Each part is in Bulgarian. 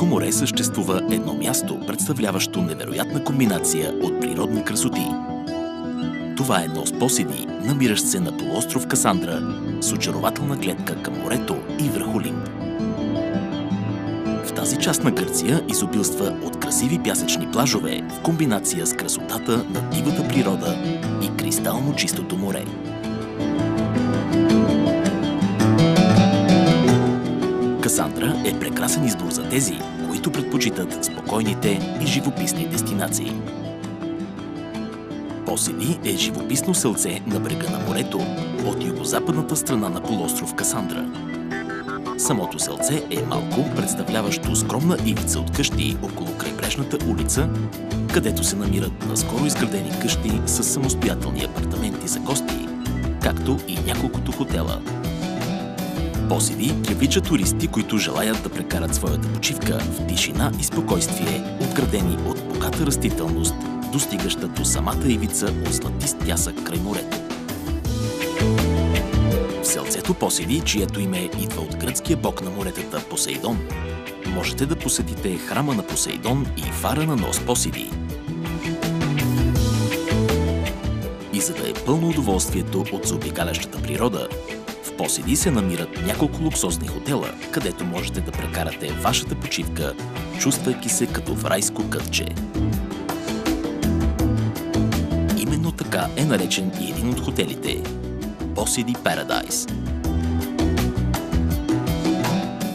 Аденско море съществува едно място, представляващо невероятна комбинация от природни красоти. Това е нос Посиди, намиращ се на полуостров Касандра, с очарователна гледка към морето и върху Лимб. В тази част на Гърция изобилства от красиви пясъчни плажове в комбинация с красотата на дивата природа и кристално чистото море. Касандра е прекрасен избор за тези, които предпочитат спокойните и живописни дестинации. Посиди е живописно селце на брега на морето от югозападната страна на полуостров Касандра. Самото селце е малко, представляващо скромна ивица от къщи около крайбрежната улица, където се намират наскоро изградени къщи с самостоятелни апартаменти за гости, както и няколкото хотела. Посиди привлича туристи, които желаят да прекарат своята почивка в тишина и спокойствие, обградени от богата растителност, достигаща до самата ивица от златист пясък край морето. В селцето Посиди, чието име идва от гръцкия бог на моретата Посейдон, можете да посетите храма на Посейдон и фара на нос Посиди. И за да е пълно удоволствието от заобикалящата природа, в Посиди се намират няколко луксозни хотела, където можете да прекарате вашата почивка, чувствайки се като в райско кътче. Именно така е наречен и един от хотелите – Посиди Парадайс.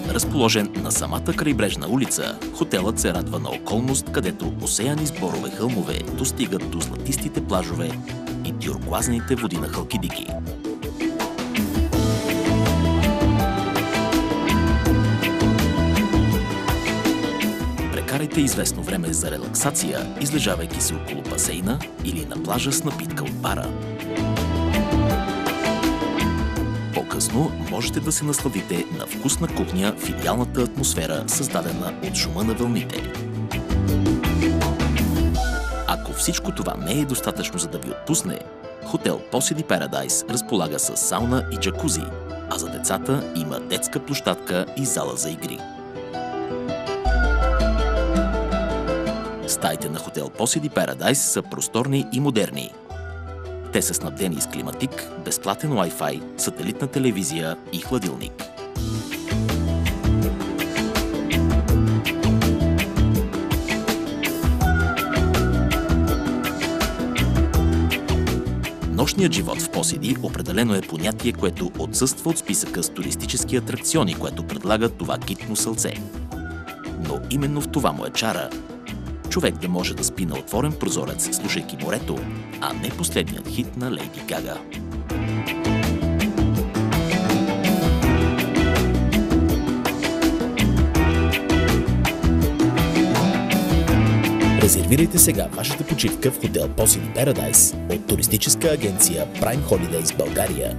Разположен на самата крайбрежна улица, хотелът се радва на околност, където осеяни с борове хълмове достигат до златистите плажове и тюркоазните води на Халкидики. Прекарайте известно време за релаксация, излежавайки се около басейна или на плажа с напитка от бара. По-късно можете да се насладите на вкусна кухня в идеалната атмосфера, създадена от шума на вълните. Ако всичко това не е достатъчно за да ви отпусне, хотел Посиди Парадайс разполага с сауна и джакузи, а за децата има детска площадка и зала за игри. Стаите на хотел Посиди Парадайс са просторни и модерни. Те са снабдени с климатик, безплатен Wi-Fi, сателитна телевизия и хладилник. Нощният живот в Посиди определено е понятие, което отсъства от списъка с туристически атракциони, което предлага това китно селце. Но именно в това му е чара. Човек да може да спи на отворен прозорец, слушайки морето, а не последният хит на Лейди Гага. Резервирайте сега вашата почивка в хотел Посиди Парадайс от туристическа агенция Prime Holidays България.